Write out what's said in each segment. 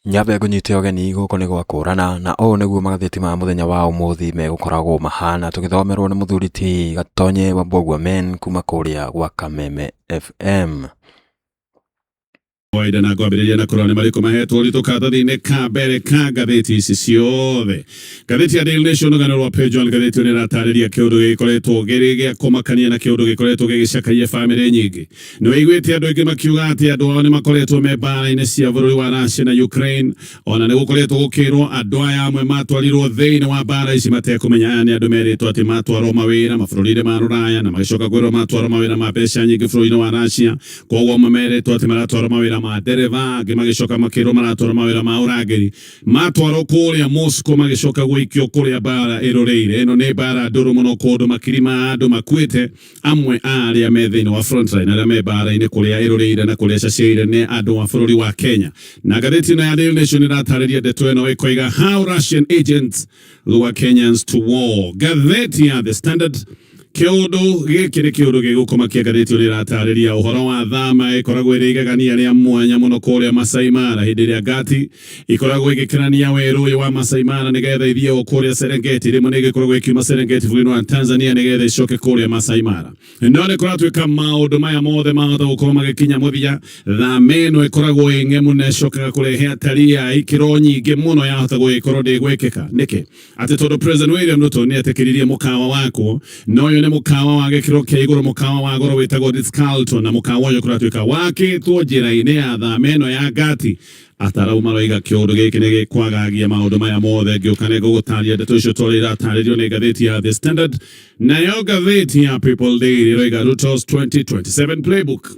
Nyambe ngunyite ogeni guko ni gwakũrana na ũũ nĩguo magathĩti ma mũthenya wa ũmũthĩ megũkoragwo mahana tũgĩthomerwo nĩ mũthuri ti Gatonye wa MBUGUA men kuma kũrĩa gwa Kameme FM. Oida na gwambĩrĩria na kũrora nĩ marĩkũ mahetwo ũritũ karatathi-inĩ ka mbere ka ngathĩti ici ciothe. Ngathĩti ya Daily Nation rũgano rwa page 1 ngathĩti ĩyo ĩratarĩria kĩũndũ gĩkoretwo gĩa kũmakania na kĩũndũ gĩkoretwo gĩgĩcakaia bamĩrĩ nyingĩ. Nĩ waiguĩte andũ aingĩ makiuga atĩ andũ ao nĩ makoretwo me mbara-inĩ cia bũrũri wa Russia na Ukraine, ona nĩ gũkoretwo gũkĩrwo andũ aya amwe matwarirwo thĩinĩ wa mbara ici matekũmenya aya nĩ andũ merĩtwo atĩ matwarwo mawĩra mabũrũri-inĩ ma Rũraya na magĩcoka kwĩrwo matwarwo mawĩra ma mbeca nyingĩ bũrũri-inĩ wa Russia. Koguo mamerĩtwo atĩ maratwarwo mawĩra ma dereva magĩcoka makĩrwo maratwarwo mawĩra ma ũrangĩri matwarwo kũrĩa Moscow magĩcoka gũikio kũrĩa bara ĩroreire. Ĩno nĩ bara ndũrũ mũno kũndũ makiri ma andũ makuĩte, amwe arĩa me thĩinĩ wa frontline arĩa me bara-inĩ kũrĩa ĩroreire na kũrĩa caciaire nĩ andũ wa bũrũri wa Kenya. Na ngathĩti ĩno ya Daily Nation ĩratarĩria ndeto ĩno ĩkoiga how Russian agents lure Kenyans to war. Ngathĩti ya The Standard kĩũndũ gĩkĩ nĩ kĩũndũ gĩgũkũmakia ngathĩti ĩyo ĩratarĩria ũhoro wa thama ĩkoragwo ĩrĩ igegania rĩa mwanya mũno kũrĩa Masai Mara hĩndĩ ĩrĩa ngati ĩkoragwo ĩgĩkĩrania werũ wa Masai Mara nĩgetha ithiĩ kũrĩa Serengeti. Rĩmwe nĩ ĩgĩkoragwo ĩkiuma Serengeti bũrũri wa Tanzania nĩgetha ĩcoke kũrĩa Masai Mara. No nĩ kũratuĩka maũndũ maya mothe mahota gũkorwo magĩkinya mũthia. Thama ĩno ĩkoragwo ĩ ng'emu na ĩcokaga kũrehe atarii a ikĩro nyingĩ mũno yahota gũgĩkorwo ndĩgwĩkĩka. Nĩkĩ atĩ tondũ President William Ruto nĩ etĩkĩririe mũkawa wako no nĩ mũkawa wa gĩkĩro kĩa igũrũ, mũkawa wa goro wĩtagwo Ritz-Carlton, na mũkawa ũyũ kũratuĩka wakĩtwo njĩra-inĩ ya thama ĩno ya ngati. Atarauma maroiga kĩũndũ gĩkĩ nĩ gĩkwagagia maũndũ maya mothe. Ngĩũka nĩ gũgũtarĩria ndeto icio tũrĩa iratarĩrio nĩ ngathĩti ya The Standard. Nayo ngathĩti ya People Daily ĩroiga Ruto's 2027 playbook.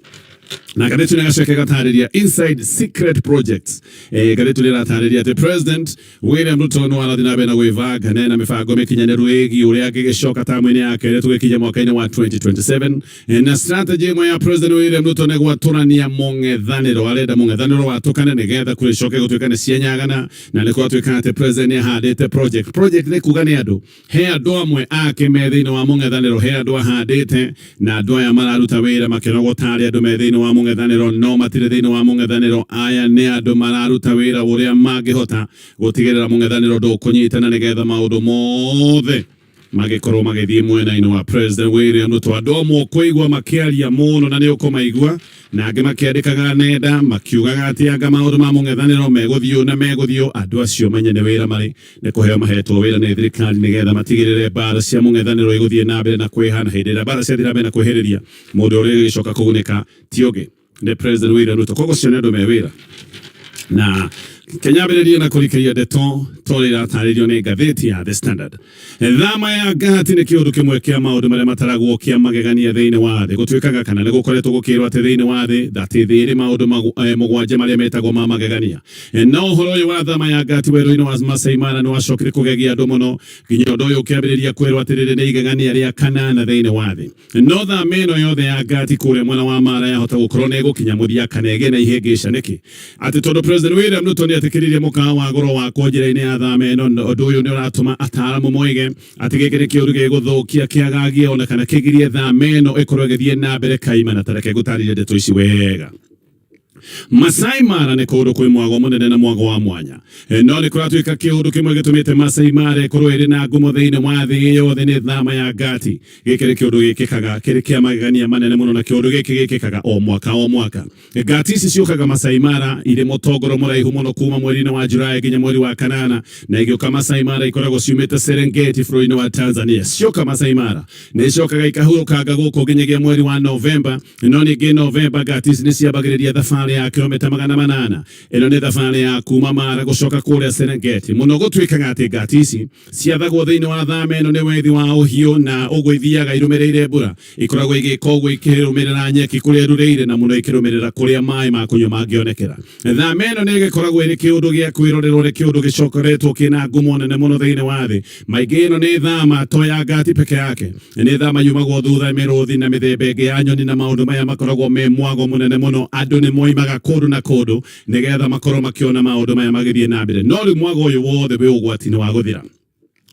Na ngathĩti nĩ gaceke gatarĩria inside secret projects. Ngathĩti nĩ iratarĩria atĩ President William Ruto no arathiĩ na mbere na gwĩbanga na mĩbango mĩkinyanĩru ĩgiĩ ũrĩa angĩgĩcoka tamu-inĩ yake ĩrĩa tũgĩkinya mwaka-inĩ wa 2027. Na strategy ĩmwe ya President William Ruto nĩ gwatũrania mũng'ethanĩro, arenda mũng'ethanĩro watũkane nĩgetha kũrĩcoke gũtuĩka nĩ cianyagana. Na nĩ gwatuĩka atĩ President nĩ ahandĩte project nĩ kuga nĩ andũ he andũ amwe ake me thĩinĩ wa mũng'ethanĩro, he andũ ahandĩte na andũ aya mararuta wĩra makĩrogwo tarĩ andũ me thĩinĩ wa mũng'ethanĩro no matirĩ thĩinĩ wa mũng'ethanĩro. Aya nĩ andũ mararuta wĩra ũrĩa mangĩhota gũtigĩrĩra mũng'ethanĩro ndũkũnyitana nĩgetha maũndũ mothe magĩkorwo magĩthiĩ mwena-inĩ wa President William Ruto. Andũ amwe kũigua makĩaria mũno na nĩ ũkũmaigua na angĩ makĩandĩkaga nenda makiugaga atĩ anga maũndũ ma mũng'ethanĩro megũthiũ. Andũ acio menye nĩ wĩra marĩ nĩ kũheo mahetwo wĩra nĩ thirikari nĩgetha matigĩrĩre mbara cia mũng'ethanĩro igũthiĩ na mbere na kwĩhana. Hĩndĩ ĩrĩa mbara ciathiĩ na mbere na kwĩhĩrĩria, mũndũ ũrĩa ũgĩcoka kũgunĩka ti ũngĩ nĩ President William Ruto. Koguo cio nĩ andũ me wĩra na Kenyambĩrĩria na kũrikĩria ndeto tũrĩa iratarĩrio nĩ ngathĩti ya The Standard. Thama ya ngati nĩ kĩũndũ kĩmwe kĩa maũndũ marĩa mataragwo kĩa magegania thĩinĩ wa thĩ. Gũtuĩkaga kana nĩ gũkoretwo gũkĩrwo atĩ thĩinĩ wa thĩ atĩ thĩ ĩrĩ maũndũ mũgwanja marĩa metagwo ma magegania. No ũhoro ũyũ wa thama ya ngati werũ-inĩ wa Masai Mara nĩ wacokire kũgegia andũ mũno, nginya ũndũ ũyũ ũkĩambĩrĩria kwĩrwo atĩ rĩrĩ nĩ igegania rĩa kanana thĩinĩ wa thĩ. No thama ĩno yothe ya ngati kũrĩa mwena wa Mara yahota gũkorwo nĩ ĩgũkinya mũthia kana ĩgĩe na ihĩngĩca. Nĩkĩ atĩ tondũ President William Ruto nĩ etĩkĩririe mũkawa wa goro wa njĩra-inĩ ya thama ĩno, ũndũ ũyũ nĩ ũratũma ataaramu moige atĩ gĩkĩ nĩ kĩũndũ gĩgũthũkia kĩagagie ona kana kĩgirie thama ĩno ĩkorwo ĩgĩthiĩ na mbere kaima. Na tareke gũtarĩria ndeto ici wega. Masai Mara nĩ kũndũ kwĩ mwago mũnene na mwago wa mwanya. No nĩ kũratuĩka kĩũndũ kĩmwe gĩtũmĩte Masai Mara ĩkorwo ĩrĩ na ngumo thĩinĩ wa thĩ yothe nĩ thama ya ngati. Gĩkĩ nĩ kĩũndũ gĩkĩkaga kĩrĩ kĩa magegania manene mũno na kĩũndũ gĩkĩ gĩkĩkaga o mwaka. Ngati ici ciũkaga Masai Mara irĩ mũtongoro mũraihu mũno kuma mweri-inĩ wa Julai nginya mweri wa kanana, na igĩũka Masai Mara ikoragwo ciumĩte Serengeti bũrũri-inĩ wa Tanzania. Cioka Masai Mara nĩ icokaga ikahurũkanga gũkũ nginyagia mweri wa Novemba. No ningĩ Novemba ngati ici nĩ ciambagĩrĩria thabarĩ ya kilomita 800. Ĩno nĩ thabarĩ ya kuma Mara gũcoka kũrĩa Serengeti. Mũno gũtuĩkaga atĩ ngati ici ciathagwo thĩinĩ wa thama ĩno nĩ wethi wa ũhiũ na ũguo ithiaga irũmĩrĩire mbura. Ikoragwo igĩka ũguo ikĩrũmĩrĩra nyeki kũrĩa rũrĩire na mũno ikĩrũmĩrĩra kũrĩa maĩ ma kũnyua mangĩonekera. Thama ĩno nĩ ĩgĩkoragwo ĩrĩ kĩũndũ gĩa kwĩrorerwo, nĩ kĩũndũ gĩcokoretwo kĩna ngumo nene mũno thĩinĩ wa thĩ. Maingĩ ĩno nĩ thama to ya ngati peke yake, nĩ thama yumagwo thutha mĩrũthi na mĩthemba ĩngĩ ya nyoni, na maũndũ maya makoragwo me mwago mũnene mũno. Andũ nĩ moimaga kũndũ na kũndũ nĩgetha makorwo makĩona maũndũ maya magĩthiĩ na mbere. No rĩu mwago ũyũ wothe wĩ ũgwati-inĩ wa gũthira.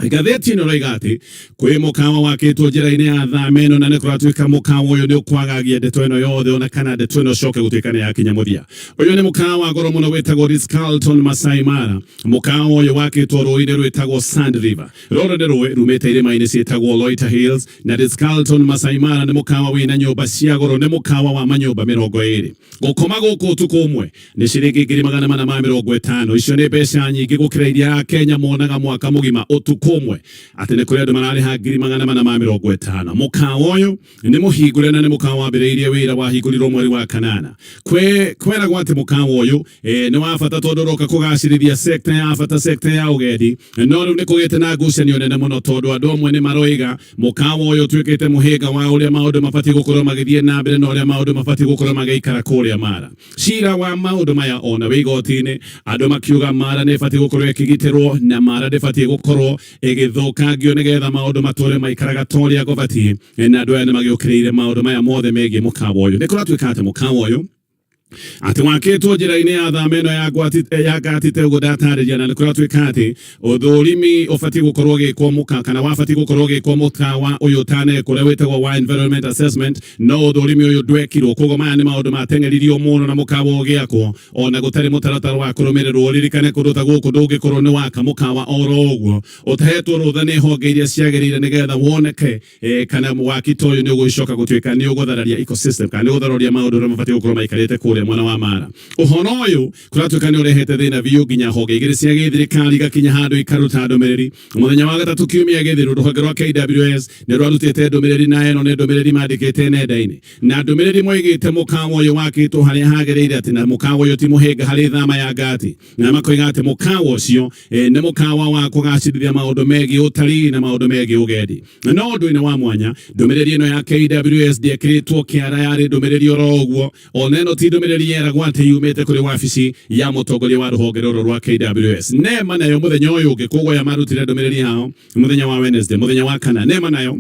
Gatheti ino roigati kwi mukawa wakitwo njira-ini ya thameno na nikuratuika mukawa uyu ni ukwagagia ndeto ino yothe ona kana ndeto ino coke gutuika ni yakinya muthia. Uyu ni mukawa goro muno witagwo Ritz-Carlton Masai Mara. Mukawa uyu wakitwo rũĩ-inĩ rwĩtagwo Sand River. Rũrũ nĩ rũĩ rumĩte irĩma-inĩ ciĩtagwo Loiter Hills, na Ritz-Carlton Masai Mara nĩ mukawa wĩna nyũmba cia goro, nĩ mukawa wa manyũmba 20. Gũkoma gũkũ ũtukũ ũmwe nĩ ciringi 450. Icio nĩ mbeca nyingĩ gũkĩra iria Akenya monaga mwaka mũgima ũtukũ umwe. Ati ne kuri andu marariha 450. Mukawa uyu ni muhingure na ni mukawa wambiriirie wira wahingũrirwo mweri wa kanana. Kwera ati mukawa uyu ni wa bata tondu roka kugacirithia sector ya bata, sector ya ugendi. No riu ni kugite na ngucanio nene muno tondu andu amwe ni maroiga mukawa uyu twikite muhinga wa uria maundu mabati gukorwo magithie na mbere na uria maundu mabati gukorwo magaikara kuria Mara. Cira wa maundu maya ona wigoti-ini andu makiuga Mara ni bati gukorwo ikigitirwo na Mara ni bati gukorwo igithukangio nigetha maundu matũre maikaraga toria gũbatie, na andu aya ni magiũkĩrĩire maundu maya mothe megie mukawa uyu. Ni kũratuĩka ati mukawa uyu ati wakitwo njira-ini ya thameno ya gatite gudatariria, na nikuratuika ati uthurimi ufati gukorwo gikwo muka kana wafati gukorwo gikwo mukawa uyu tane kuria witagwo wa environment assessment. No uthurimi uyu ndwekirwo, koguo maya ni maundu mateng'eririo muno na mukawa ugiakwo ona gutari mutaratara wa kurumirirwo. Ririkane kundu ta guku ndungikorwo ni waka mukawa oro uguo utahetwo rutha ni honge iria ciagĩrĩire nigetha woneke kana wakito uyu ni ugucoka gutuika ni uguthararia ecosystem kana ni uguthararia maundu uria mabati gukorwo maikarite kuria mwana wa Mara. Uhono uyu kuratuika ni urehete thina biũ nginya honge igĩrĩ cia gĩthirikari gakinya handu ikaruta ndũmĩrĩri. Muthenya wa gatatu kiumia gĩthiru rũhonge rwa KWS ni rwarutĩte ndũmĩrĩri, na ĩno nĩ ndũmĩrĩri mandĩkĩte nenda-inĩ, na ndũmĩrĩri moigĩte mukawa uyu wakĩtwo harĩa hagĩrĩire ati na mukawa uyu ti mũhĩnga harĩ thama ya ngati, na makoiga ati mukawa ũcio nĩ mukawa wa kũgacĩrithia maũndũ megiĩ ũtarii na maũndũ megiĩ ũgendi. No ũndũ-inĩ wa mwanya ndũmĩrĩri ĩno ya KWS ndĩekĩrĩtwo kĩara, yarĩ ndũmĩrĩri oro ũguo. Ona ĩno ti ndũmĩrĩri yeragwo ati yumĩte kũrĩ wabici ya mũtongoria wa rũhonge rũrũ rwa KWS. Nema nayo mũthenya ũyũ ũngĩ, koguo ya marutire ndũmĩrĩri yao mũthenya wa Wednesday, mũthenya wa kana. Nema nayo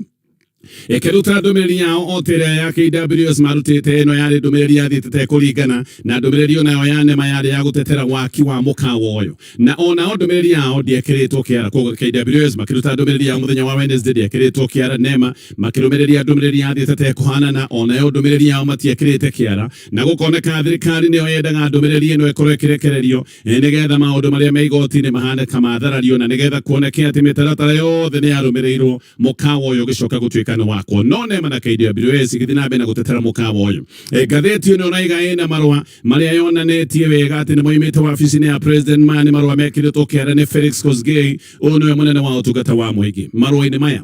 ekeruta ndũmĩrĩri yao otĩre ya KWS marutĩte, ĩno yarĩ ndũmĩrĩri yathiĩte kũringana na ndũmĩrĩri onayo ya Nema yarĩ ya gũtetera waki wa mukawa ũyũ, na onao ndũmĩrĩri yao ndĩekĩrĩtwo kĩara. Koguo KWS makĩruta ndũmĩrĩri yao mũthenya wa Wednesday ndĩekĩrĩtwo kĩara. Nema makĩrũmĩrĩria ndũmĩrĩri yathiĩte kũhanana, onayo ndũmĩrĩri yao matiekĩrĩte kĩara, na gũkoneka thirikari nĩyo yendaga ndũmĩrĩri ĩno ĩkorwo ĩkĩrekererio nigetha maũndũ marĩa me igoti-inĩ mahane kamatharario, na nigetha kuoneke ati mĩtaratara yothe nĩ yarũmĩrĩirwo mukawa ũyũ ũgĩcoka gũtuĩka wako. No Nema na KWS igithii na mbere na gutetera mukawa uyu. Gatheti ino raiga ina marua maria yonanetie wega ati ni moimite wabici-ini ya President Mani, marua mekiritwo kĩara ni Felix Kosgei, uyu niwe munene wa ũtungata wa mũingĩ. Marua-ini maya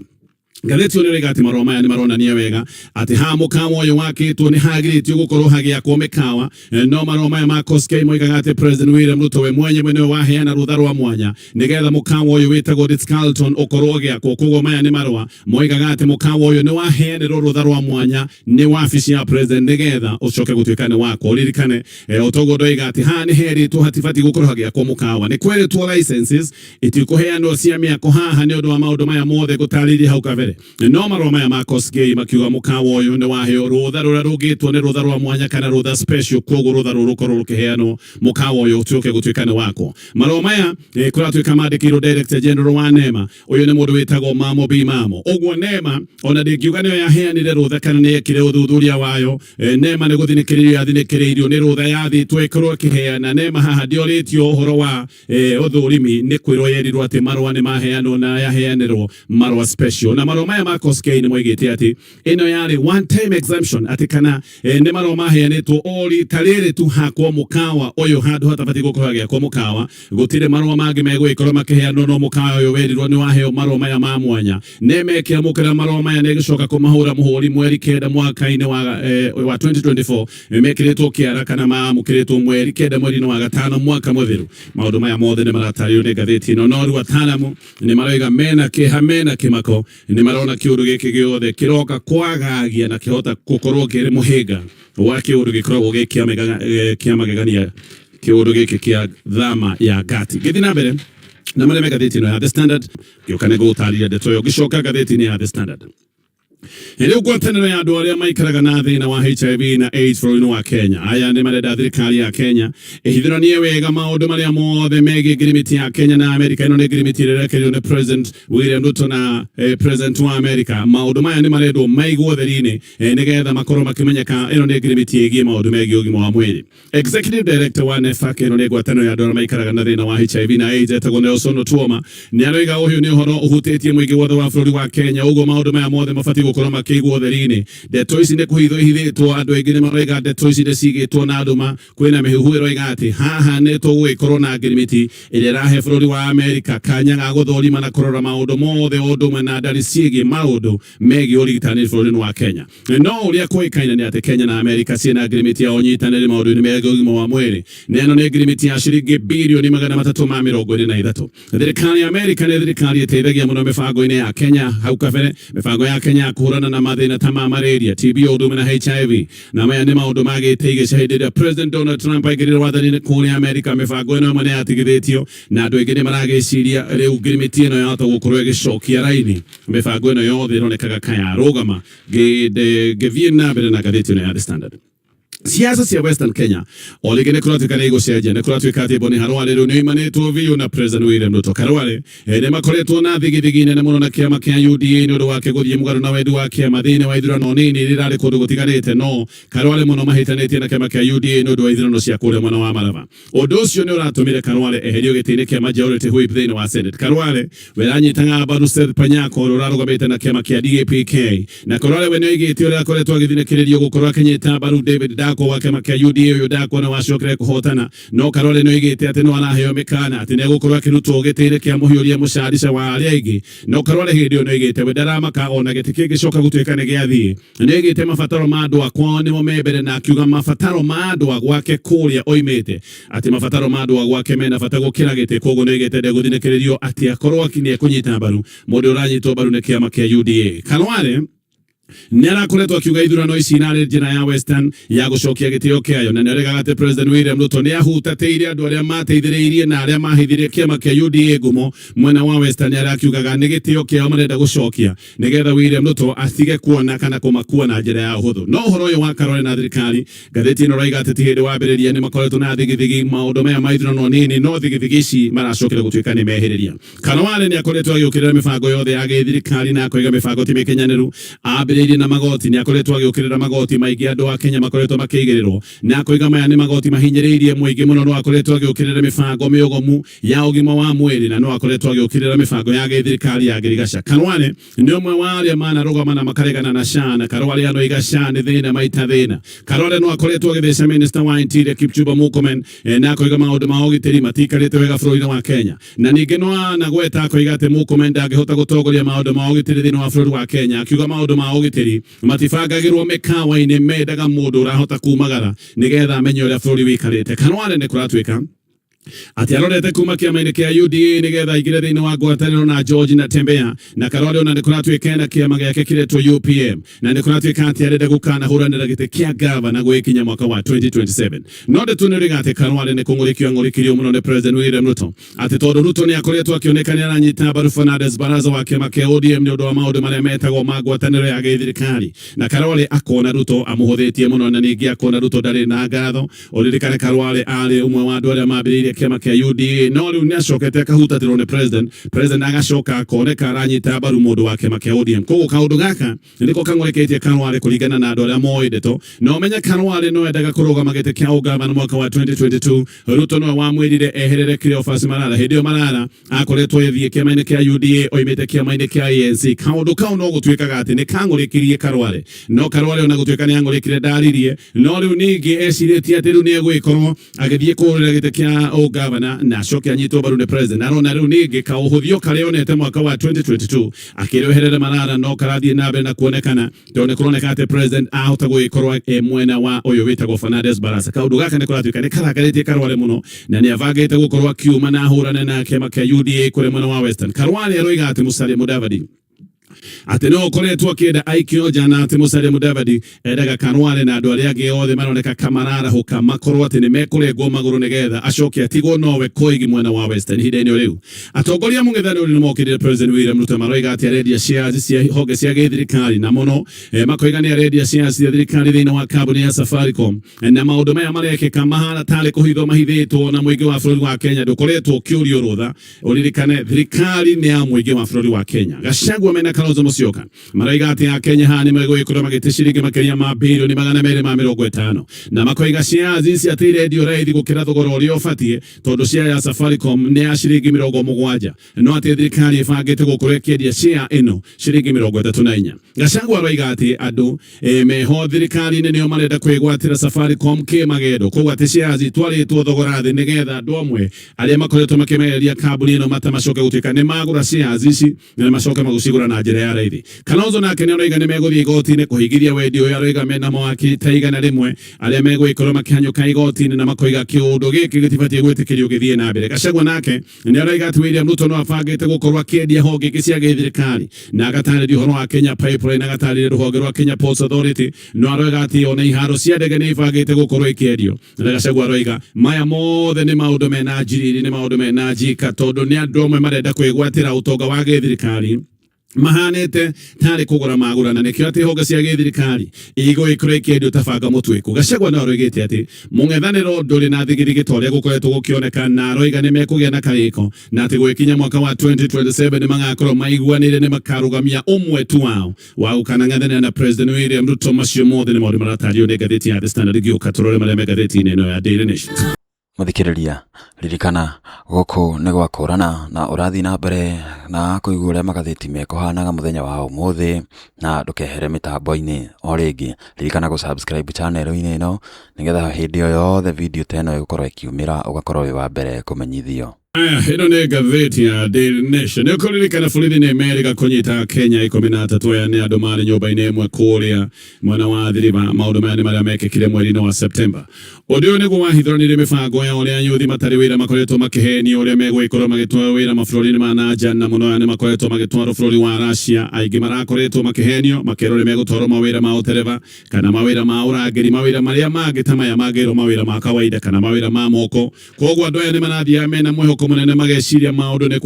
Gatheti ino raiga ati marua maya ni maronania wega ati ha mukawa uyu wakĩtwo ni hagĩrĩtio gũkorwo hagĩakwo mĩkawa. No marua maya ma Kosgei moigaga ati President William Ruto we mwenyewe niwe waheana rutha rwa mwanya nigetha mukawa uyu witagwo Ritz-Carlton ũkorwo ũgĩakwo. Koguo maya ni marua moigaga ati mukawa uyu ni waheanĩrwo rutha rwa mwanya ni wabici ya President nigetha ũcoke gũtuĩka ni wako. Ririkane ũtoguo ndoiga ati ha ni herĩtwo hatibati gũkorwo hagĩakwo mukawa. Ni kwĩrĩtwo licenses itikũheanwo cia mĩako haha nĩ ũndũ wa maũndũ maya mothe gũtarĩria hau kabere. No marua maya ma Kosgei makiuga mukawa uyu ni waheo rutha rũrĩa rũngĩtwo ni rutha rwa mwanya kana rutha special. Koguo rutha rũrũ rũkorwo rũkĩheanwo mukawa uyu ũtuĩke gũtuĩka ni wako. Marua maya kũratuĩka mandĩkĩirwo Director General wa Nema, uyu ni mũndũ wĩtagwo Mamo B Mamo. Ũguo Nema ona ndĩngiuga nĩyo yaheanire rutha kana nĩ yekire ũthuthuria wayo. Nema nĩ gũthinĩkĩrĩrio yathinĩkĩrĩirio nĩ rutha yathĩtwo ĩkorwo ĩkĩheana. Nema haha ndĩorĩtio ũhoro wa ũthũrimi, nĩ kwĩrwo yerirwo atĩ marua nĩ maheanwo na yaheanĩrwo marua special. Na marua maya ma Kosgei ni moigĩte ati ĩno yarĩ one time exemption, ati kana nĩ marua maheanĩtwo o rita rĩrĩ tu hakwo mukawa ũyũ handũ hatabatiĩ gũkorwo hagĩakwo mukawa. Gũtirĩ marua mangĩ megũgĩkorwo makĩheanwo no mukawa ũyũ werirwo nĩ waheo marua maya ma mwanya. Nema ĩkĩamũkĩra marua maya nĩ ĩgĩcoka kũmahũra mũhũri mweri 9 mwaka-inĩ wa 2024 mekĩrĩtwo kĩara kana maamũkĩrĩtwo mweri 9 mweri-inĩ wa gatano mwaka mũthiru. Maũndũ maya mothe nĩ maratarĩrio nĩ ngathĩti ĩno, no rĩu ataaramu nĩ maroiga mena kĩeha mena kĩmako, nĩ marona kĩũndũ gĩkĩ gĩothe kĩroka kwagagia na kĩhota gũkorwo kĩrĩ mũhĩnga wa kĩũndũ gĩkoragwo gĩ magegania, kĩũndũ gĩkĩ kĩa thama ya ngati. Gĩthiĩ na mbere na marĩa me ngathĩti ĩno ya The Standard, gĩũka nĩ gũtarĩria ndeto ĩyo. Gĩcoka ngathĩti-inĩ ya The Standard Ile ngwatanĩro ya andũ arĩa maikaraga na thĩna wa HIV na AIDS bũrũri-inĩ wa Kenya. Aya nĩ marenda thirikari ya Kenya ĩhithũranie wega maũndũ marĩa mothe megiĩ ngirimiti ya Kenya na Amerika. Ĩno nĩ ngirimiti ĩrĩa ĩrekereirio nĩ President William Ruto na President wa Amerika. Maũndũ maya nĩ marendwo maigwo theri-inĩ nĩgetha makorwo makĩmenyeka. Ĩno nĩ ngirimiti ĩgiĩ maũndũ megiĩ ũgima wa mwĩrĩ. Executive Director wa NEFAC, ĩno nĩ ngwatanĩro ya andũ arĩa maikaraga na thĩna wa HIV na AIDS, etagwo Nelson Otuoma, nĩ aroiga ũyũ nĩ ũhoro ũhutĩtie mũingĩ wothe wa bũrũri wa Kenya. Ũguo maũndũ maya mothe mabatiĩ gũkorwo makĩigwo theri-inĩ. Ndeto ici nĩ kũhithwo ihithĩtwo. Andũ aingĩ nĩ maroiga ndeto ici nĩ cigĩtwo na nduma. Kwĩna mĩhuhu ĩroiga atĩ haha nĩ tũgũgĩkorwo na ngirimiti ĩrĩa ĩrahe bũrũri wa Amerika kanya ga gũthũrima na kũrora maũndũ mothe o ũndũ ũmwe na ndari ciĩgiĩ maũndũ megiĩ ũrigitani bũrũri-inĩ wa Kenya. No ũrĩa kũĩkaine nĩ atĩ Kenya na Amerika ciĩna ngirimiti ya ũnyitanĩri maũndũ-inĩ megiĩ ũgima wa mwĩrĩ. Na ĩno nĩ ngirimiti ya ciringi birioni 323. Thirikari ya Amerika nĩ thirikari ĩteithagia mũno mĩbango-inĩ ya Kenya hau kabere, mĩbango ya Kenya ya kũhũrana na mathĩna ta ma malaria, TB, ũndũ na HIV. Na maya nĩ maũndũ magĩteithĩtie hĩndĩ ĩrĩa President Donald Trump aingĩrire wathani-inĩ kũrĩa Amerika. Mĩbango ĩno ĩmwe nĩ yatigithĩtio na andũ aingĩ nĩ maragĩciria rĩu ngirimiti ĩno yahota gũkorwo ĩgĩcokia raini. Mĩbango ĩno yothe ĩronekaga kayarũgama gĩthiĩ na mbere na ngathĩti ĩno ya The Standard. Siasa cia Western Kenya olige nä kå ratuä nä igåcenjia nä kå ratuä ka atä Boni Harwale rä u nä imanätwo biå na President William Ruto. Karwale nä makoretwo na thigithigi nene må no na kä ama kä a UDA nä å ndå wake gå thiä må garå na wendi wa kä ama thä inä wa ithurano nini rä rarä kå ndå gå tiganä te. No Karwale må no mahätanä tie na kä ama kä a UDA nä å ndå wa ithurano cia kå rä a mwena wa Maraba. Å ndå å cio nä å ratå mä re Karwale eherio gä tä-inä kä a Majority Whip thä inä wa Senate. Karwale we ranyitaga mbaru Seth Panyako å rå rarå gamä te na kä ama kä a DAP-K, na Karwale we nä oigä te å rä a akoretwo agä thinä kä rä rio gå korwo akĩnyita mbaru David Dako wa kä ama kä a UDA uyu Dako na wacokere kũhotana. No Karwale nĩ oigĩte atĩ no araheo mĩkana atĩ nĩ egũkorwo akĩrutwo gĩtĩ-inĩ kĩa mũhiũria mũcarica wa arĩa aingĩ. No Karwale hĩndĩ ĩyo nĩ oigĩte we ndaramaka ona gĩtĩ kĩngĩcoka gũtuĩka nĩ gĩathiĩ. Nĩ oigĩte mabataro ma andũ a kwao nĩmo me mbere, na akiuga mabataro ma andũ a gwake kũrĩa oimĩte atĩ mabataro ma andũ a gwake mena bata gũkĩra gĩtĩ. Koguo nĩ oigĩte ndegũthinĩkĩrĩrio atĩ akorwo nĩ ekũnyita mbaru mũndũ ũranyitwo mbaru nĩ kĩama kĩa UDA. Karwale nĩ arakoretwo akiuga ithurano ici narĩ njĩra ya Western ya gũcokia gĩtĩo kĩayo, na nĩ oigaga atĩ President William Ruto nĩ ahutatĩire andũ arĩa mateithĩrĩirie na arĩa mahithirie kĩama kĩa UDA ngumo mwena wa Western. Nĩ arakiugaga nĩ gĩtĩo kĩao marenda gũcokia nĩgetha William Ruto atige kuona kana kũmakua na njĩra ya ũhũthũ. No ũhoro ũyũ wa Karwale na thirikari, ngathĩti ĩno roiga atĩ ti hĩndĩ wa mbĩrĩria nĩ makoretwo na thigithigi maũndũ maya ma ithurano nini, no thigithigi ici maracokera gũtuĩka nĩ mehĩrĩria. Karwale nĩ akoretwo agĩũkĩrĩra mĩbango yothe ya gĩthirikari na akoiga mĩbango ti mĩkinyanĩru. Ambĩrĩirie na magoti, nĩ akoretwo agĩũkĩrĩra magoti maingĩ andũ a Kenya makoretwo makĩigĩrĩrwo, na akoiga maya nĩ magoti mahinyĩrĩirie mũingĩ mũno. No akoretwo agĩũkĩrĩra mĩbango mĩũgomu ya ũgima wa mwĩrĩ, na no akoretwo agĩũkĩrĩra mĩbango ya gĩthirikari ya ngirigaca. Karwale nĩ ũmwe wa arĩa manarũgama na makaregana na SHA, na Karwale anoiga SHA nĩ thĩna maita thĩna. Karwale no akoretwo agĩtheca Minister wa Interior Kipchumba Murkomen, na akoiga maũndũ ma ũgitĩri matikarĩte wega bũrũri-inĩ wa Kenya, na ningĩ no anagweta akoiga atĩ Murkomen ndangĩhota gũtongoria maũndũ ma ũgitĩri thĩinĩ wa bũrũri wa Kenya, akiuga maũndũ ma ũgitĩri matifangagĩrwo mĩkawa-inĩ, mendaga mũndũ ũrahota kumagara nĩgetha amenye ũrĩa bũrũri wĩikarĩte. Karwale nĩ kũratuĩka ati arorete kuma kĩama-inĩ kĩa UDA nĩgetha aingĩre thĩinĩ wa ngwatanĩro na George na Tembea, na Karwale ona nĩ kũratuĩka na kĩama gĩake kĩretwo UPM, na nĩ kũratuĩka atĩ arenda gũkanahũranĩra gĩtĩ kĩa gavana gwĩkinya mwaka wa 2027. No ndeto nĩ oiga atĩ Karwale nĩ kũng'ũrĩkio mũno nĩ President William Ruto, atĩ tondũ Ruto nĩ akoretwo akĩoneka nĩ aranyita mbaru Fernandes Baraza wa kĩama kĩa ODM nĩ ũndũ wa maũndũ marĩa metagwo ma ngwatanĩro ya gĩthirikari, na Karwale akona Ruto amũhũthĩtie mũno, na ningĩ akona Ruto ndarĩ na ngatho. Ũririkane Karwale arĩ ũmwe wa andũ arĩa mambĩrĩirie kĩama kĩa UDA, no rĩu nĩ acokete akahutatĩrwo nĩ President agacoka akoneka aranyita mbaru mũndũ wa kĩama kĩa ODM. Koguo kaũndũ gaka nĩko kang'ũrĩkĩtie Karwale kũringana na andũ arĩa moĩ ndeto. No menye Karwale no endaga kũrũgama gĩtĩ kĩa ũgavana mwaka wa 2022. Ruto no wamwĩrire eherere Cleophas Malala. Hĩndĩ ĩyo Malala akoretwo agĩthiĩ kĩama-inĩ kĩa UDA oimĩte kĩama-inĩ kĩa ANC. Kaũndũ kau no gũtuĩkaga atĩ nĩ kang'ũrĩkirie Karwale, no Karwale ona gũtuĩka nĩ ang'ũrĩkire ndaririe, no rĩu ningĩ ecirĩtie atĩ rĩu nĩ egũgĩkorwo agĩthiĩ kũhũrĩra gĩtĩ kĩa ũgavana na acoke anyitwo mbaru nĩ President. Arona rĩu ningĩ kaũhũthio karĩa onete mwaka wa 2022 akĩreherera Malala no karathiĩ na mbere na kuonekana, tondũ nĩ kũroneka atĩ President ahota gũgĩkorwo mwena wa ũyũ wĩtagwo Fernandes Baraza. Kaũndũ gaka nĩ kũratuĩka nĩ karakarĩtie Karwale mũno, na nĩ abangĩte gũkorwo akiuma na ahũrane na kĩama kĩa UDA kũrĩ mwena wa Western. Karwale aroiga atĩ Musalia Mudavadi ate no koretwo kenda aikio jana ate Musalia Mudavadi edaga kanwale na andũ arĩa angĩ othe maroneka kamarara huka makorwo ati nĩ mekũrengwo magũrũ nĩgetha acoke atigwo nowe Koigi mwena wa Western ihinda-inĩ rĩu. Atongoria mũng'ethanĩro nĩ mokĩrĩre President William Ruto maroiga atĩ arendia shares cia honge cia gĩthirikari na mũno makoiga nĩ arendia shares cia thirikari thĩinĩ wa kambuni ya Safaricom na maũndũ maya marekĩka mahana tarĩ kũhithwo mahithĩtwo na mũingĩ wa bũrũri wa Kenya ndũkoretwo ũkĩũrio rũtha ũririkane thirikari nĩ ya mũingĩ wa bũrũri wa Kenya. Gachagua mena Kalonzo Musyoka maroiga atĩ Akenya haha nĩ megũgĩkorwo magĩte ciringi makĩria ma birioni 250 na makoiga shares ici atĩ irendio raithi gũkĩra thogora ũrĩa ũbatiĩ tondũ share ya Safaricom nĩ ya ciringi 70 no atĩ thirikari ĩbangĩte gũkorwo ĩkĩendia share ĩno ciringi 34. Gachagua aroiga atĩ andũ meho thirikari-inĩ nĩo marenda kwĩgwatĩra Safaricom kĩmagendo koguo atĩ shares itwarĩtwo thogora thĩ nĩgetha andũ amwe arĩa makoretwo makĩmereria kambuni ĩno matamacoke gũtuĩka nĩ magũra shares ici na macoke magũcigũra na njĩra ya raithi. Kalonzo nake nĩ aroiga nĩ megũthiĩ igoti-inĩ kũhingithia wendi ũyũ aroiga mena mawakiri ta 100 arĩa megũgĩkorwo makĩhanyũka igoti-inĩ na makoiga kĩũndũ gĩkĩ gĩtibatiĩ gwĩtĩkĩrio gĩthiĩ na mbere. Gachagua nake nĩ aroiga atĩ William Ruto no abangĩte gũkorwo akĩendia honge ingĩ cia gĩthirikari na agatarĩria ũhoro wa Kenya Pipeline na agatarĩria rũhonge rwa Kenya Ports Authority no aroiga atĩ ona iharo cia ndege nĩ ibangĩte gũkorwo ikĩendio. Na Gachagua aroiga maya mothe nĩ maũndũ mena njiriri nĩ maũndũ mena njika tondũ nĩ andũ amwe marenda kwĩgwatĩra ũtonga wa gĩthirikari mahanete tarĩ kũgũra magũra na nĩkĩo atĩ honge cia gĩthirikari igũgĩkorwo ikĩendio ta banga mũtwĩku. Gachagua no aroigĩte atĩ mũng'ethanĩro ndũrĩ na thigirigi ta ũrĩa gũkoretwo gũkĩoneka na aroiga nĩ mekũgĩa na karĩko na atĩ gwĩkinya mwaka wa 2027 nĩ magakorwo maiguanĩire nĩ makarũgamia ũmwe tu wao wa gũkanang'ethanĩra na President William Ruto. Macio mothe nĩ maũndũ maratario nĩ ngathĩti ya The Standard gĩũka tũrore marĩa me ngathĩti-inĩ ĩno ya Daily Nation. Muthikiriria ririkana gũkũ nĩ gwakũrana na ũrathi na mbere na kũigua ũrĩa magathĩti mekũhanaga mũthenya wa ũmũthĩ na ndũkehere mĩtambo-inĩ o rĩngĩ. Ririkana gũsubscribe channel-inĩ ĩno nĩgetha hĩndĩ o yothe video ta ĩno ĩgũkorwo ĩkiumĩra ũgakorwo wĩ wa mbere kũmenyithio. Ĩno nĩ ngathĩti ya Daily Nation. Nĩ kũririkana bũrũri nĩ Amerika kũnyita Kenya 13 aya nĩ andũ marĩ nyũmba-inĩ ĩmwe kũrĩa mwena wa thiriba. Maũndũ maya nĩ marĩa mekĩkire mweri-inĩ wa September. Ũndũ ũyũ nĩguo wahithũranirie mĩbango ya ũrĩa anyuthi matarĩ wĩra makoretwo makĩhenio ũrĩa megũgĩkorwo magĩtwara wĩra mabũrũri-inĩ ma nanja na mũno aya nĩ makoretwo magĩtwarwo bũrũri wa Russia. Aingĩ marakoretwo makĩhenio makerwo nĩ megũtwarwo mawĩra ma ũtereba kana mawĩra ma ũrangĩri mawĩra marĩa mangĩ ta maya mangĩrwo mawĩra ma kawaida kana mawĩra ma moko. Koguo andũ aya nĩ marathiĩ mena mwĩhoko mũnene mageciria maũndũ nĩ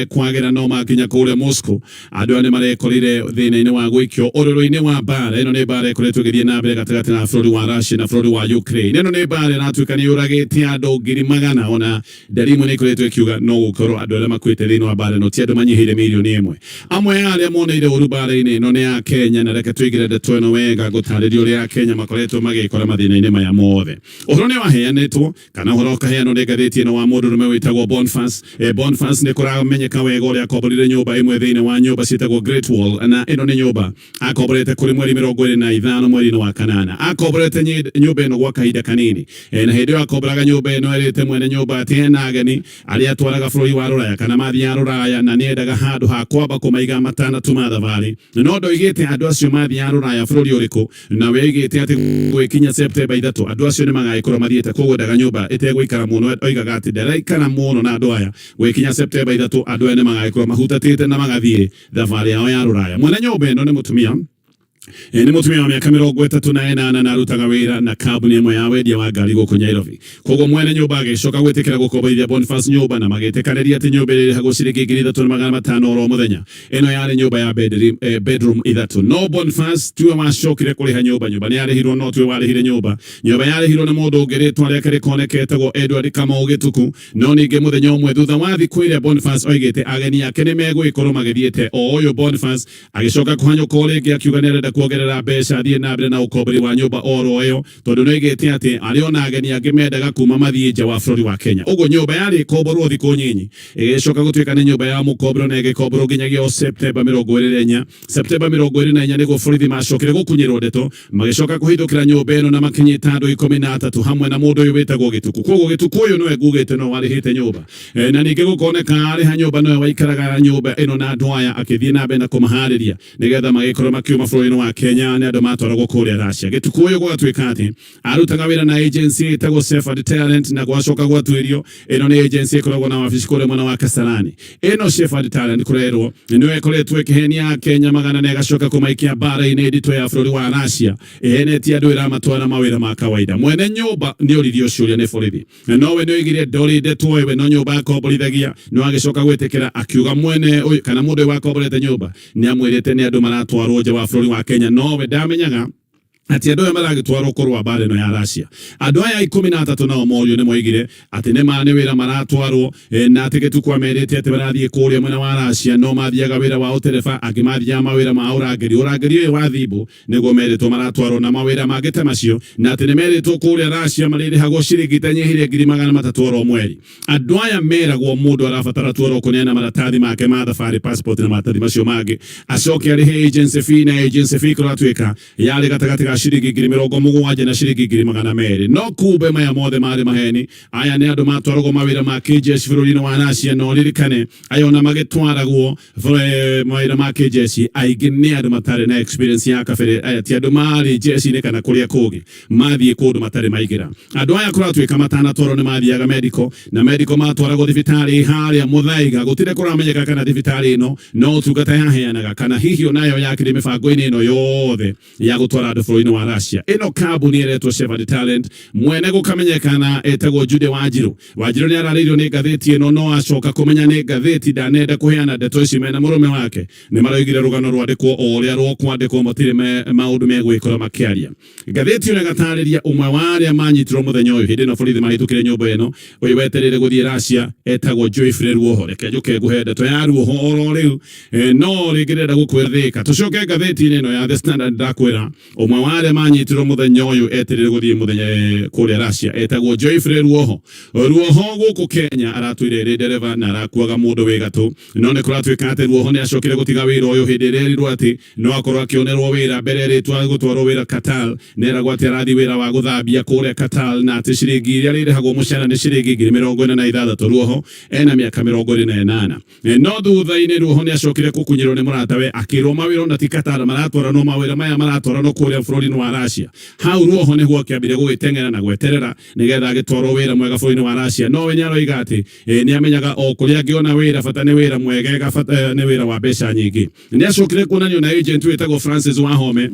kwagĩra no makinya kũrĩa Moscow. Andũ aya nĩ marekorire thĩna-inĩ wa gũikio ũrũrũ-inĩ wa mbara. Ĩno nĩ mbara ĩkoretwo ĩgĩthiĩ na mbere gatagatĩ ga bũrũri wa Russia na bũrũri wa Ukraine. Ĩno nĩ mbara ĩratuĩka nĩ yũragĩte andũ ngiri magana ona ndarimu nĩ ĩkoretwo ĩkiuga no gũkorwo andũ arĩa makuĩte thĩinĩ wa mbara ĩno ti andũ manyihĩire mirioni 1. Amwe ya arĩa moneire ũru mbara-inĩ ĩno nĩ ya Kenya na reke tũigĩre ndeto ĩno wega gũtarĩria ũrĩa ya Kenya makoretwo magĩkora mathĩna-inĩ maya mothe. Ũhoro nĩ waheanĩtwo kana ũhoro ũkaheanwo nĩ ngathĩti ĩno wa mũndũrũme wĩtagwo Boniface. Boniface nĩ kũramenyeka wega ũrĩa akomborire nyũmba ĩmwe thĩinĩ wa nyũmba ciĩtagwo Great Wall na ĩno nĩ nyũmba akomborete kũrĩ mweri 25 mweri-inĩ wa kanana. Akomborete nyũmba ĩno gwa kahinda kanini na hĩndĩ ĩyo akomboraga nyũmba ĩno erĩte mwene nyũmba atĩ hena ageni arĩa atwaraga bũrũri wa Rũraya kana mathiaga Rũraya na nĩ endaga handũ ha kwamba kũmaiga matanatuma thabarĩ. No ndoigĩte andũ acio mathiaga Rũraya bũrũri ũrĩkũ na we oigĩte atĩ gwĩkinya September 3 andũ acio nĩ magagĩkorwo mathiĩte koguo endaga nyũmba ĩtegũikara mũno. Oigaga atĩ ndaraikara mũno na andũ aya gwĩkinya September 3 andũ aya nĩ magagĩkorwo mahutatĩte na magathiĩ thabarĩ yao ya Rũraya. Mwene nyũmba ĩno nĩ mũtumia Ni mutumia wa miaka 38 na arutaga wĩra na kambuni ĩmwe ya wendia wa ngari gũkũ Nairobi. Koguo mwene nyũmba agĩcoka gwĩtĩkĩra gũkomborithia Boniface nyũmba na magĩtĩkanĩria atĩ nyũmba ĩrĩhagwo ciringi 3,500 oro mũthenya. Ĩno yarĩ nyũmba ya bedroom 3. No Boniface tiwe wacokire kũrĩha nyũmba. Nyũmba nĩ yarĩhirwo no tiwe warĩhire nyũmba. Nyũmba yarĩhirwo nĩ mũndũ ũngĩ rĩtwa rĩake rĩkoneketagwo Edward Kamau Gĩtuku. No ningĩ mũthenya ũmwe thutha wa thikũ ĩrĩa Boniface oigĩte ageni ake nĩ megũgĩkorwo magĩthiĩte o ũyũ Boniface agĩcoka kũhanyũka rĩngĩ akiuga nĩ arenda kuongerera mbeca thiĩ na mbere na ũkombori wa nyũmba oro ĩyo tondũ nĩ oigĩte atĩ arĩ ona ageni angĩ mendaga kuma mathiĩ nja wa bũrũri wa Kenya. Ũguo nyũmba yarĩ ĩkomborwo thikũ nyinyi ĩgĩcoka gũtuĩka nĩ nyũmba ya mũkomboro na ĩgĩkomborwo nginyagia o September 24. September 24 nĩguo borithi macokire gũkunyĩrwo ndeto magĩcoka kũhithũkĩra nyũmba ĩno na makĩnyita andũ 13 hamwe na mũndũ ũyũ wĩtagwo Gĩtuku. Koguo Gĩtuku ũyũ nĩwe ngugĩte no warĩhĩte nyũmba na ningĩ gũkoneka arĩha nyũmba nĩwe waikaraga nyũmba ĩno na andũ aya akĩthiĩ na mbere na kũmaharĩria nĩgetha magĩkorwo makiuma bũrũri-inĩ wa Kenya ne adoma twaragwo kuria Russia gitukuyo gwatwika ati arutaga wira na agency itago Safe Talent na gwacoka gwatwirio ino ni agency ikoragwo na wabici kure mwana wa Kasarani ino Safe Talent kurerwo niwe koretwe kihenia Kenya magana ne gacoka kumaikia bara ine edito ya bũrũri wa Russia ene ti andu ira matwara mawira ma kawaida mwene nyumba ni oririo ciuria ne borithi no we no igire ndori ndetwo we no nyumba akomborithagia no agicoka gwetekera akiuga mwene uyu kana mundu wa komborete nyumba ni amwirite ni andu maratwarwo nja wa bũrũri wa Kenya no we ndamenyaga ati andu maragitwarwo kurwa bare no ya Russia andu aya 13 nao morio ne moigire ati ne mane wira maratwarwo na ati getukwa merete ati barathie kuria mwena wa Russia no mathiaga wira wa utereba agimathia mawira ma urageri wa thibu nego meretwo maratwarwo na mawira magite macio na ati ne meretwo kuria Russia marire hago ciringi tanyihire ngiri 300 mweri andu aya meragwo mundu arabatara twarwo kunena maratathi make ma thabari passport na maratathi macio mage acoke ari agency fee kuratwika yale gatagatiga ciringi ngiri 70 na ciringi ngiri 200 no kube maya mothe mari maheni aya ne andu matwaragwo mawira ma KJS bũrũri-inĩ wa Russia no ririkane ayona magitwaragwo mawira ma KJS aingĩ nĩ andu matari na experience ya kabere aya ti andu mari jeshi-inĩ kana kuria kugi mathie kundu matari maigira andu aya kuratwika matanatwarwo nĩ mathiaga medical matwaragwo thibitari haria Muthaiga gutire kuramenyeka kana thibitari ino no tungata yaheanaga kana hihi onayo yakire mibango-inĩ ino yothe ya gutwara andu bũrũri-inĩ wa Russia ino kambuni iretwo Safe Talent mwene gukamenyekana etagwo Jude Wanjiru ni araririo ni gatheti ino no acoka kumenya ni gatheti ndanenda kuheana ndeto ici mena murume wake ni maraigire rugano rwandikwo oria rwokwandikwo matire maundu megwikora makiaria gatheti ino gatariria umwe wa aria manyitirwo muthenya uyu hindi no borithi mahitukire nyumba ino uyu weterere guthie Russia etagwo Joyfrey Ruoho reke njuke nguhe ndeto ya Ruoho oro riu no rigirenda gukwirika tucoke gatheti ino ya The Standard ndakwira umwe wa aria manyitirwo muthenya uyu eterere guthie muthenya kuria Russia etagwo Joyfrey Ruoho guku Kenya aratwire dereva na arakuaga mundu wegatu no ne kuratwika ati Ruoho ni acokire gutiga wira uyu hindi rirwo ati no akorwo akionerwo wira mbere ritwa gutwarwo wira Qatar nera gwati arathi wira wa guthambia kuria Qatar na ati ciringi iria ririhagwo mucara ni ciringi 46 Ruoho ena miaka 28 no thutha-ini Ruoho ni acokire gukunyirwo ni muratawe akirwo mawira na ti Qatar maratwara no mawira maya maratwara no kuria bũrũri-inĩ wa Russia hau Ruoho ni gwo kiambire gugiteng'era na gweterera nigetha agitwarwo wira mwega bũrũri-inĩ wa Russia no we nyaroiga ati ni amenyaga o kuria ngiona wira bata ni wira mwega bata ni wira wa mbeca nyingi ni acokire kuonanio na agent wetagwo Francis Wahome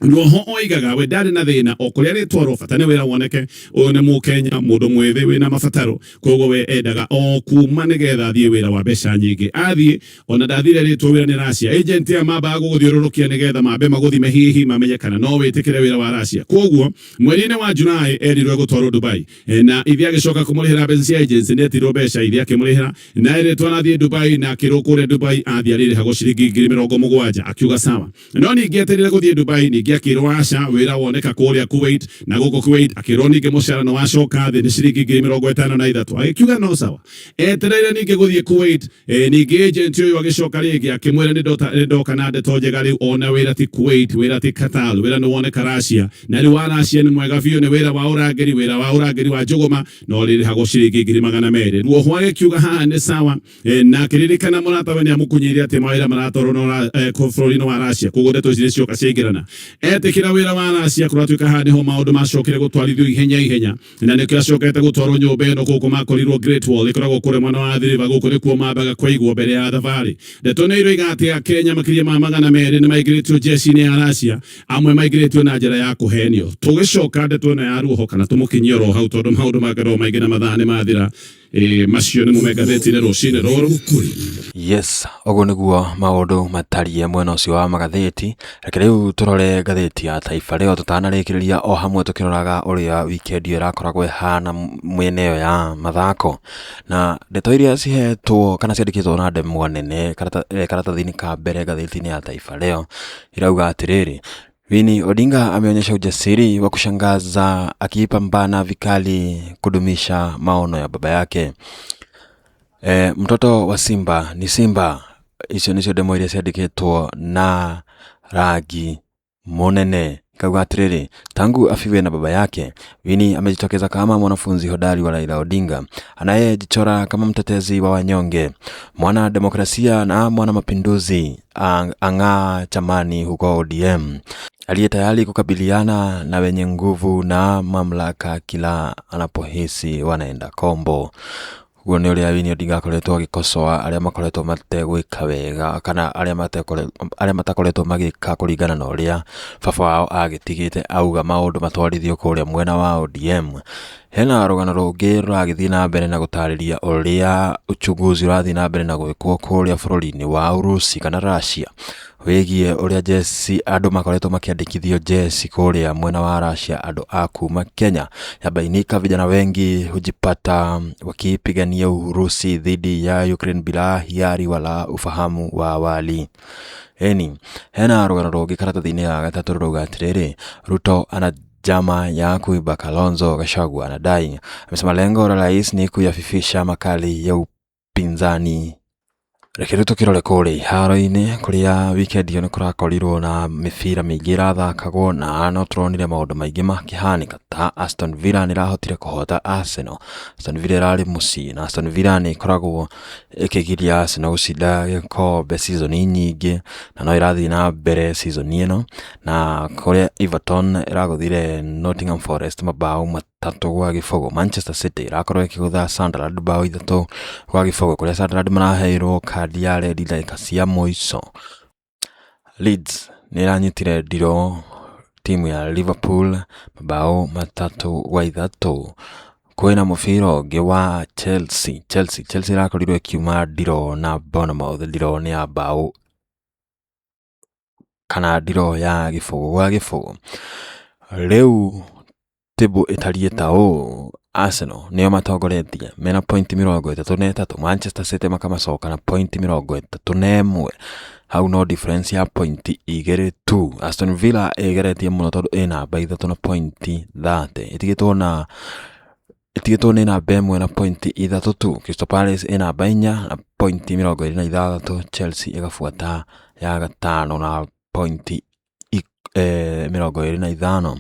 Ruoho oigaga we ndari na thina o kuria ritwarwo bata ni wira woneke uyu ni Mukenya mundu mwithi wina mabataro koguo we endaga o kuma nigetha athie wira wa mbeca nyingi athie ona ndathire ritwo wira ni Russia agent ya mamba guguthiururukia nigetha mambe maguthime hihi mamenyekana no witikire wira wa Russia koguo mweri-ini wa Julai erirwe gutwarwo Dubai na ithi agicoka kumurihira mbeca cia agency ni etirwo mbeca ithi akimurihira na eritwo nathie Dubai na akirwo Dubai athie aririhagwo ciringi 70,000 akiuga sawa no ningi eterire guthie Dubai ni akirwo aca wira woneka kuria Kuwait na guko Kuwait akirwo ningi mucara no wacoka thi ni ciringi 53 agikiuga no sawa etereire ningi guthie Kuwait ningi agent uyu agicoka ringi akimwira ni ndoka na ndeto njega riu ona wira ti Kuwait wira ti Qatar wira ni woneka Russia na riu wa Russia ni mwega biu ni wira wa urangeri wa njuguma no ririhagwo ciringi 200 Ruoho agikiuga haha ni sawa na kiririkana muratawe ni amukunyiria ati mawira maratwarwo no bũrũri-inĩ wa Russia koguo ndeto ici cioka ciaingĩrana etikira wira wa Russia kuratwika handi ho maundu macokire gutwarithio ihenya na nikio acokete gutwarwo nyumba ino guku makorirwo Great Wall ikoragwo kure mwena wa thiriba guku nikuo mambaga kwaigwo mbere ya thabarĩ ndeto nĩ iroiga ati a Kenya makiria ma 200 ni maigĩrĩtio jeshi-inĩ ya Russia amwe maigĩrĩtio na njĩra ya kuhenio tugicoka ndeto ĩno ya Ruoho kana tumukinyie ro hau tondu maundu magero maingĩ na mathaa nĩ mathira macio nĩ Magathiti-inĩ rũcinĩ rũrũ yes ogo niguo maundu matarie mwena ucio wa Magathiti reke riu turore gatheti ya Taifa Leo tutanarikiriria o hamwe tukiroraga uria weekend irakoragwo ihana mwene yo ya mathako na ndeto iria cihetwo kana ciandikitwo na ndemwa nene karatathi-inĩ ka mbere gatheti-inĩ ya Taifa Leo irauga atiriri Winnie Odinga ameonyesha ujasiri wa kushangaza akipambana vikali kudumisha maono ya baba yake. Mtoto wa Simba ni Simba. Icio nicio ndemo iria ciandikitwo na rangi munene Kauga atiriri, tangu afiwe na baba yake, Winnie amejitokeza kama mwanafunzi hodari wa Raila Odinga, anayejichora kama mtetezi wa wanyonge, mwana demokrasia na mwana mapinduzi ang'aa chamani huko ODM, aliye tayari kukabiliana na wenye nguvu na mamlaka kila anapohisi wanaenda kombo. Guo ni uria Winnie Odinga akoretwo agikosoa aria makoretwo mategwika wega kana aria matakoretwo magika kuringana na uria baba wao agitigite auga maundu matwarithio kuria mwena wa ODM. Hena rugano rungi ruragithii na mbere na gutariria uria uchunguzi urathii na mbere na gwikwo kuria bururi-ini wa Urusi kana Russia wigie uria jesi andu makoretwo makiandikithio jesi kuria mwena wa Russia andu a kuma Kenya. Yabainika vijana wengi hujipata wakipigania Urusi dhidi ya Ukraine bila hiari wala ufahamu wa awali. Hena rugano rungi karatathi-ini ya gatatu ruga atiriri, Ruto ana jama ya kuiba Kalonzo Gachagua anadai. Amesema lengo la rais ni kuyafifisha makali ya upinzani. Reke Ruto kirore kuri haro-ini kuria weekend yo nikurakorirwo na mibira mingi irathakagwo na no turonire maundu maingi makihanika ta Aston Villa nirahotire kuhota Arsenal. Aston Villa irari mucii na Aston Villa ni ikoragwo ikigiria Arsenal gucinda gikombe season nyingi na no irathii na mbere season ino, na kuria Everton iraguthire Nottingham Forest mabao 3 gwa gifogo. Manchester City irakorwo ikigutha Sunderland bao 3 gwa gifogo kuria Sunderland maraheirwo kadi ya red dakika cia muico. Leeds niranyitire ndiro timu ya Liverpool mabao 3 gwa 3. Kwina mubira ungi wa Chelsea irakorirwo ikiuma ndiro na Bournemouth. Ndiro ni ya bao kana ndiro ya gifogo gwa gifogo. Riu tibu itarie tao Arsenal niyo matongoretie mena point 33, Manchester City makamacoka na point 31. Hau no difference ya point 2 tu. Aston Villa igeretie muno tondu ina namba 3 na point 30. Itigitwo ni namba imwe na point 3 tu. Crystal Palace ina namba 4 na point 26. Chelsea igafuata ya gatano na point 25.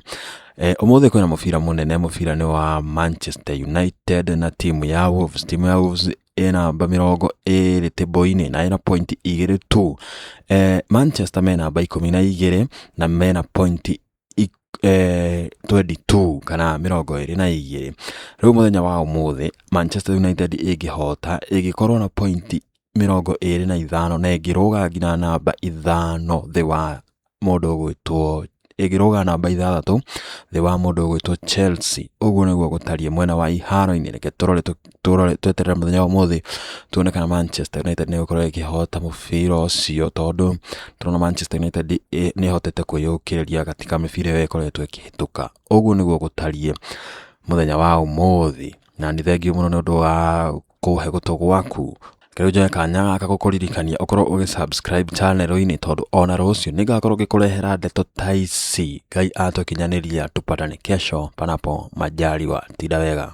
Umuthi kwina mubira munene. Mubira ni wa Manchester United na timu ya Wolves. Timu ya Wolves ina namba 20 tebo-ini na ina point 2 tu. Manchester mena namba 12 na mena point 22 kana 22. Riu muthenya wa umuthi Manchester United igihota igikorwo na point 25 na igiruga ngina namba 5 thi wa mundu gwitwo igiruga namba 6 thi wa mundu gwitwo Chelsea. Uguo niguo gutarie mwena wa iharo-ini. Reke turore tweterera muthenya wa umuthi tuone kana Manchester United ni gukorwo ikihota mubira ucio, tondu turona Manchester United ni hotete kwiyukiriria katika mibira iyo ikoretwo ikihituka. Uguo niguo gutarie muthenya wa umuthi, na ni thengiu muno ni undu wa kuhe guto gwaku. Kero joya kanya gaka gukuririkania ukorwo ugisubscribe channel-ini, tondu ona rucio nigakorwo gikurehera ndeto ta ici. Ngai atukinyaniria tupatane kesho panapo majaliwa. Tida wega.